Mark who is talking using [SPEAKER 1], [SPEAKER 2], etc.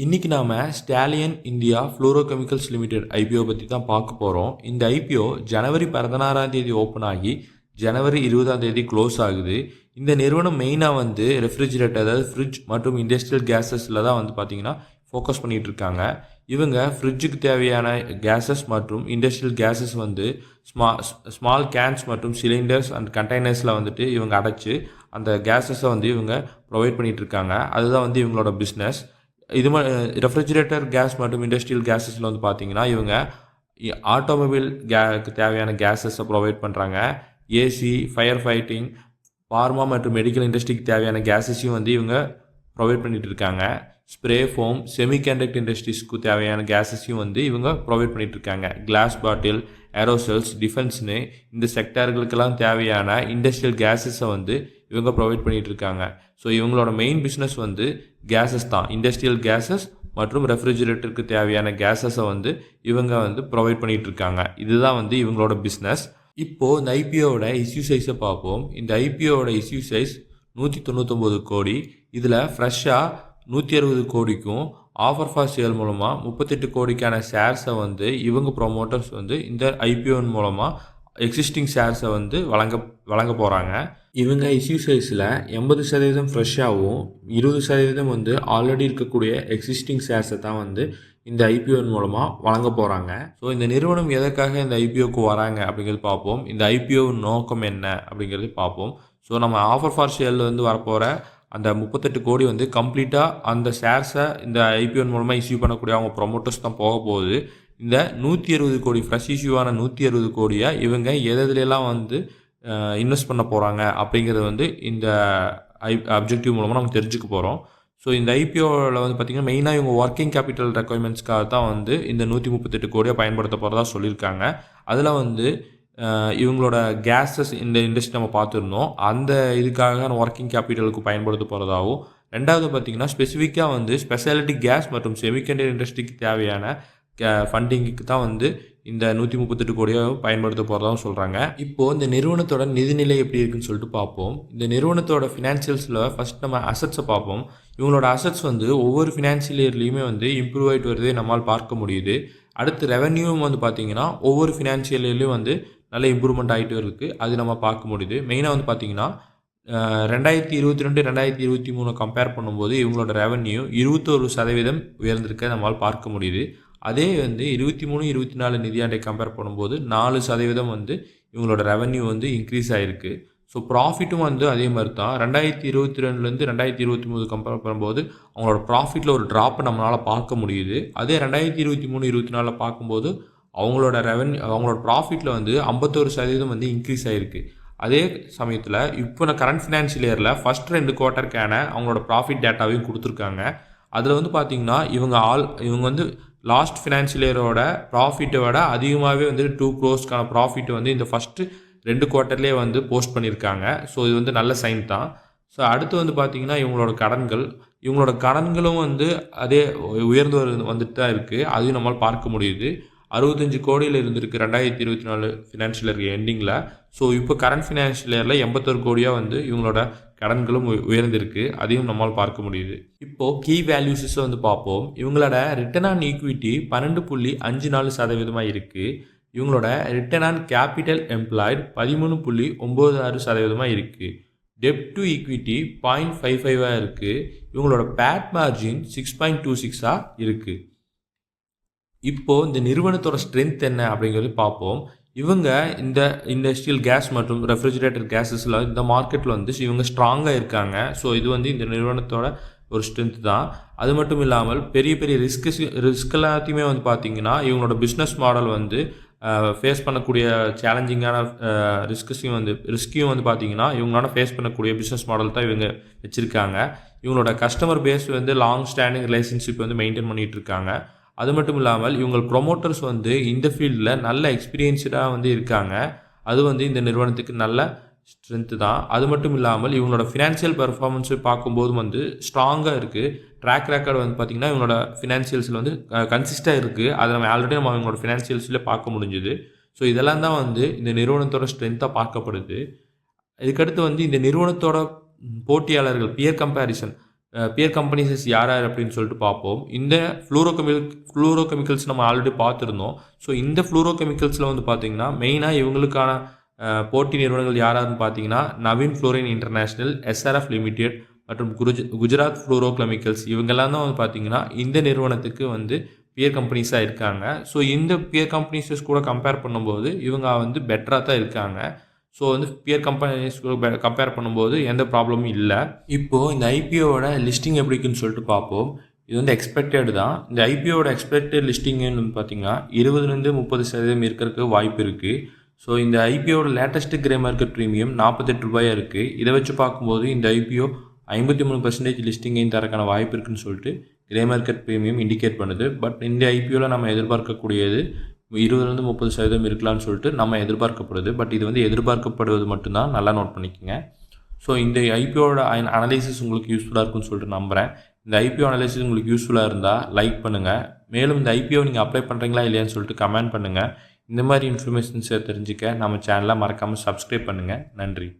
[SPEAKER 1] இன்னைக்கு நாம stallion India ஃப்ளோரோகெமிக்கல்ஸ் limited IPO பற்றி தான் பார்க்க போகிறோம். இந்த ஐபிஓ ஜனவரி 16ஆம் தேதி ஓப்பன் ஆகி ஜனவரி 20ஆம் தேதி க்ளோஸ் ஆகுது. இந்த நிறுவனம் மெயினாக வந்து ரெஃப்ரிஜிரேட்டர், அதாவது ஃப்ரிட்ஜ் மற்றும் இண்டஸ்ட்ரியல் கேஸஸில் தான் வந்து பார்த்தீங்கன்னா ஃபோக்கஸ் பண்ணிகிட்டு இருக்காங்க. இவங்க ஃப்ரிட்ஜுக்கு தேவையான கேஸஸ் மற்றும் இண்டஸ்ட்ரியல் கேஸஸ் வந்து ஸ்மால் கேன்ஸ் மற்றும் சிலிண்டர்ஸ் அண்ட் கண்டெய்னர்ஸில் வந்துட்டு இவங்க அடைச்சி அந்த கேஸஸை வந்து இவங்க ப்ரொவைட் பண்ணிகிட்டு இருக்காங்க. அதுதான் வந்து இவங்களோட பிஸ்னஸ். இது ரெஃப்ரிஜிரேட்டர் கேஸ் மற்றும் இண்டஸ்ட்ரியல் கேஸஸில் வந்து பார்த்தீங்கன்னா இவங்க ஆட்டோமொபைல் தேவையான கேஸஸை ப்ரொவைட் பண்ணுறாங்க. ஏசி, ஃபயர் ஃபைட்டிங், பார்மா மற்றும் மெடிக்கல் இண்டஸ்ட்ரிக்கு தேவையான கேஸஸையும் வந்து இவங்க ப்ரொவைட் பண்ணிகிட்டு இருக்காங்க. ஸ்ப்ரே ஃபோம், செமிகண்டக்டர் இண்டஸ்ட்ரீஸ்க்கு தேவையான கேஸஸையும் வந்து இவங்க ப்ரொவைட் பண்ணிகிட்டு இருக்காங்க. கிளாஸ் பாட்டில், ஏரோசெல்ஸ், டிஃபென்ஸ்னு இந்த செக்டார்களுக்கெல்லாம் தேவையான இண்டஸ்ட்ரியல் கேஸஸை வந்து இவங்க ப்ரொவைட் பண்ணிகிட்டு இருக்காங்க. ஸோ இவங்களோட மெயின் பிஸ்னஸ் வந்து கேஸஸ் தான். இண்டஸ்ட்ரியல் கேஸஸ் மற்றும் ரெஃப்ரிஜிரேட்டருக்கு தேவையான கேஸஸை வந்து இவங்க வந்து ப்ரொவைட் பண்ணிகிட்டு இருக்காங்க. இதுதான் வந்து இவங்களோட பிஸ்னஸ். இப்போது இந்த ஐபிஓவோட இஷ்யூ சைஸை பார்ப்போம். இந்த ஐபிஓவோட இஷ்யூ சைஸ் 199 கோடி. இதில் ஃப்ரெஷ்ஷாக 160 கோடிக்கும் ஆஃபர் ஃபார் சேல் மூலமாக 38 கோடிக்கான ஷேர்ஸை வந்து இவங்க ப்ரொமோட்டர்ஸ் வந்து இந்த ஐபிஓன் மூலமாக எக்ஸிஸ்டிங் ஷேர்ஸை வந்து வழங்க போகிறாங்க. இவங்க இஷ்யூ சைஸில் 80% ஃப்ரெஷ்ஷாகவும் 20% வந்து ஆல்ரெடி இருக்கக்கூடிய எக்ஸிஸ்டிங் ஷேர்ஸை தான் வந்து இந்த ஐபிஓன் மூலமாக வழங்க போகிறாங்க. ஸோ இந்த நிறுவனம் எதற்காக இந்த ஐபிஓக்கு வராங்க அப்படிங்கிறது பார்ப்போம். இந்த ஐபிஓ நோக்கம் என்ன அப்படிங்கிறது பார்ப்போம். ஸோ நம்ம ஆஃபர் ஃபார் சேலில் வந்து வரப்போகிற அந்த 38 கோடி வந்து கம்ப்ளீட்டாக அந்த ஷேர்ஸை இந்த ஐபிஓன் மூலமாக இஷ்யூ பண்ணக்கூடிய அவங்க ப்ரொமோட்டர்ஸ் தான் போக போகுது. இந்த 160 கோடி ஃப்ரெஷ் இஷ்யூவான 160 கோடியை இவங்க எதுலாம் வந்து இன்வெஸ்ட் பண்ண போகிறாங்க அப்படிங்கிறது வந்து இந்த அப்ஜெக்டிவ் மூலமாக நம்ம தெரிஞ்சுக்க போகிறோம். ஸோ இந்த ஐபிஓவில் வந்து பார்த்திங்கன்னா மெயினாக இவங்க ஒர்க்கிங் கேபிட்டல் ரெக்குயர்மெண்ட்ஸ்க்காக தான் வந்து இந்த 138 கோடியை பயன்படுத்த போகிறதா சொல்லியிருக்காங்க. அதில் வந்து இவங்களோட கேஸஸ் இந்த இண்டஸ்ட்ரி நம்ம பார்த்துருந்தோம். அந்த இதுக்காக ஒர்க்கிங் கேபிட்டலுக்கு பயன்படுத்த போகிறதாகவும், ரெண்டாவது பார்த்திங்கன்னா ஸ்பெசிஃபிக்காக வந்து ஸ்பெஷாலிட்டி கேஸ் மற்றும் செமிகண்டக்டர் இண்டஸ்ட்ரிக்கு தேவையான ஃபண்டிங்குக்கு தான் வந்து இந்த 138 கோடியை பயன்படுத்த போகிறதாகவும் சொல்கிறாங்க. இப்போது இந்த நிறுவனத்தோட நிதிநிலை எப்படி இருக்குன்னு சொல்லிட்டு பார்ப்போம். இந்த நிறுவனத்தோட ஃபினான்ஷியல்ஸில் ஃபஸ்ட் நம்ம அசட்ஸை பார்ப்போம். இவங்களோட அசட்ஸ் வந்து ஒவ்வொரு ஃபினான்ஷியல் இயர்லேயுமே வந்து இம்ப்ரூவ் ஆகிட்டு வருதே நம்மால் பார்க்க முடியுது. அடுத்து ரெவென்யூவும் வந்து பார்த்திங்கன்னா ஒவ்வொரு ஃபினான்ஷியல் இயர்லேயும் வந்து நல்ல இம்ப்ரூவ்மெண்ட் ஆகிட்டு இருக்குது. அது நம்ம பார்க்க முடியுது. மெயினாக வந்து பார்த்திங்கன்னா 2022 2023 கம்பேர் பண்ணும்போது இவங்களோட ரெவென்யூ 21% உயர்ந்திருக்க நம்மால் பார்க்க முடியுது. அதே வந்து 23 24 நிதியாண்டை கம்பேர் பண்ணும்போது 4% வந்து இவங்களோட ரெவென்யூ வந்து இன்க்ரீஸ் ஆகிருக்கு. ஸோ ப்ராஃபிட்டும் வந்து அதே மாதிரி தான். 2022 2023 கம்பேர் பண்ணும்போது அவங்களோட ப்ராஃபிட்டில் ஒரு ட்ராப்பை நம்மளால் பார்க்க முடியுது. அதே 2023 24 பார்க்கும்போது அவங்களோட ப்ராஃபிட்டில் வந்து 51% வந்து இன்க்ரீஸ் ஆகிருக்கு. அதே சமயத்தில் இப்போ நான் கரண்ட் ஃபினான்ஷியல் இயரில் ஃபஸ்ட் 2 குவார்ட்டருக்கான அவங்களோட ப்ராஃபிட் டேட்டாவையும் கொடுத்துருக்காங்க. அதில் வந்து பார்த்திங்கன்னா இவங்க வந்து லாஸ்ட் ஃபினான்ஷியல் இயரோட ப்ராஃபிட்டை விட அதிகமாகவே வந்து 2 crores ப்ராஃபிட் வந்து இந்த ஃபஸ்ட்டு 2 குவார்ட்டர்லேயே வந்து போஸ்ட் பண்ணியிருக்காங்க. ஸோ இது வந்து நல்ல சைன் தான். ஸோ அடுத்து வந்து பார்த்திங்கன்னா இவங்களோட கடன்களும் வந்து அதே உயர்ந்து வந்துட்டு தான் இருக்குது. அதையும் நம்மளால் பார்க்க முடியுது. 65 கோடியில் இருந்திருக்கு 2024 ஃபினான்ஷியல் இயர் எண்டிங்கில். ஸோ இப்போ கரண்ட் ஃபினான்ஷியல் இயரில் 81 கோடியாக வந்து இவங்களோட கடன்களும் உயர்ந்திருக்கு. அதையும் நம்மால் பார்க்க முடியுது. இப்போது கீ வேல்யூஸஸை வந்து பார்ப்போம். இவங்களோட ரிட்டர்ன் ஆன் ஈக்விட்டி 12.54% இருக்குது. இவங்களோட ரிட்டர்ன் ஆன் கேபிட்டல் எம்ப்ளாய்டு 13.96% இருக்குது. டெப்ட் டு ஈக்விட்டி 0.55 இருக்குது. இவங்களோட பேட் மார்ஜின் 6.26 இருக்குது. இப்போது இந்த நிறுவனத்தோட ஸ்ட்ரென்த் என்ன அப்படிங்கிறது பார்ப்போம். இவங்க இந்த இண்டஸ்ட்ரியல் கேஸ் மற்றும் ரெஃப்ரிஜிரேட்டர் கேஸஸில் இந்த மார்க்கெட்டில் வந்து இவங்க ஸ்ட்ராங்காக இருக்காங்க. ஸோ இது வந்து இந்த நிறுவனத்தோட ஒரு ஸ்ட்ரென்த் தான். அது மட்டும் இல்லாமல் பெரிய பெரிய ரிஸ்க் எல்லாத்தையுமே வந்து பார்த்திங்கன்னா இவங்களோட பிஸ்னஸ் மாடல் வந்து ஃபேஸ் பண்ணக்கூடிய சேலஞ்சிங்கான ரிஸ்கையும் வந்து பார்த்திங்கன்னா இவங்களால ஃபேஸ் பண்ணக்கூடிய பிஸ்னஸ் மாடல் தான் இவங்க வச்சுருக்காங்க. இவங்களோட கஸ்டமர் பேஸ் வந்து லாங் ஸ்டாண்டிங் ரிலேஷன்ஷிப் வந்து மெயின்டைன் பண்ணிகிட்டு இருக்காங்க. அது மட்டும் இல்லாமல் இவங்க ப்ரொமோட்டர்ஸ் வந்து இந்த ஃபீல்டில் நல்ல எக்ஸ்பீரியன்ஸ்டாக வந்து இருக்காங்க. அது வந்து இந்த நிறுவனத்துக்கு நல்ல ஸ்ட்ரென்த்து தான். அது மட்டும் இல்லாமல் இவங்களோட ஃபினான்ஷியல் பெர்ஃபார்மன்ஸை பார்க்கும்போது வந்து ஸ்ட்ராங்காக இருக்குது. ட்ராக் ரெக்கார்டு வந்து பார்த்திங்கன்னா இவங்களோட ஃபினான்ஷியல்ஸில் வந்து கன்சிஸ்டாக இருக்குது. அதை நம்ம ஆல்ரெடி இவங்களோட ஃபினான்ஷியல்ஸில் பார்க்க முடிஞ்சுது. ஸோ இதெல்லாம் தான் வந்து இந்த நிறுவனத்தோட ஸ்ட்ரென்த்தாக பார்க்கப்படுது. இதுக்கடுத்து வந்து இந்த நிறுவனத்தோட போட்டியாளர்கள் பியர் கம்பேரிசன் பியர் கம்பெனிஸஸ் யார் யார் அப்படின்னு சொல்லிட்டு பார்ப்போம். இந்த ஃப்ளூரோகெமிக்கல்ஸ் நம்ம ஆல்ரெடி பார்த்துருந்தோம். ஸோ இந்த ஃப்ளூரோகெமிக்கல்ஸில் வந்து பார்த்திங்கன்னா மெயினாக இவங்களுக்கான போட்டி நிறுவனங்கள் யாராருன்னு பார்த்தீங்கன்னா Naveen fluorine international, SRF limited மற்றும் குஜராத் ஃப்ளூரோகெமிக்கல்ஸ் இவங்கெல்லாம் தான் வந்து பார்த்திங்கன்னா இந்த நிறுவனத்துக்கு வந்து பியர் கம்பெனிஸாக இருக்காங்க. ஸோ இந்த பியர் கம்பெனிஸஸ் கூட கம்பேர் பண்ணும்போது இவங்க வந்து பெட்டராக தான் இருக்காங்க. ஸோ வந்து பியர் கம்பெனிஸ் கூட கம்பேர் பண்ணும்போது எந்த ப்ராப்ளமும் இல்லை. இப்போது இந்த ஐபிஓவோட லிஸ்டிங் எப்படி இருக்குன்னு சொல்லிட்டு பார்ப்போம். இது வந்து எக்ஸ்பெக்டட் தான். இந்த ஐபிஓவோட எக்ஸ்பெக்டட் லிஸ்டிங்னு பார்த்தீங்கன்னா 20-30% இருக்கிறதுக்கு வாய்ப்பு இருக்குது. ஸோ இந்த ஐபிஓட லேட்டஸ்ட்டு கிரே மார்க்கெட் ப்ரீமியம் ₹48 இருக்குது. இதை வச்சு பார்க்கும்போது இந்த ஐபிஓ 53% லிஸ்டிங்கையும் தரக்கான வாய்ப்பு இருக்குன்னு சொல்லிட்டு கிரே மார்க்கெட் ப்ரீமியம் இண்டிகேட் பண்ணுது. பட் இந்த ஐபிஓவில் நம்ம எதிர்பார்க்கக்கூடியது 20-30% இருக்கலாம்னு சொல்லிட்டு நம்ம எதிர்பார்க்கப்படுது. பட் இது வந்து எதிர்பார்க்கப்படுவது மட்டும்தான், நல்லா நோட் பண்ணிக்கோங்க. ஸோ இந்த ஐபிஓட அனலைசிஸ் உங்களுக்கு யூஸ்ஃபுல்லாக இருக்குன்னு சொல்லிட்டு நம்புகிறேன். இந்த ஐபிஓ அனலைசிஸ் உங்களுக்கு யூஸ்ஃபுல்லாக இருந்தால் லைக் பண்ணுங்கள். மேலும் இந்த ஐபிஓ நீங்கள் அப்ளை பண்ணுறீங்களா இல்லையான்னு சொல்லிட்டு கமெண்ட் பண்ணுங்கள். இந்த மாதிரி இன்ஃபர்மேஷன்ஸை தெரிஞ்சுக்க நம்ம சேனலை மறக்காமல் சப்ஸ்கிரைப் பண்ணுங்கள். நன்றி.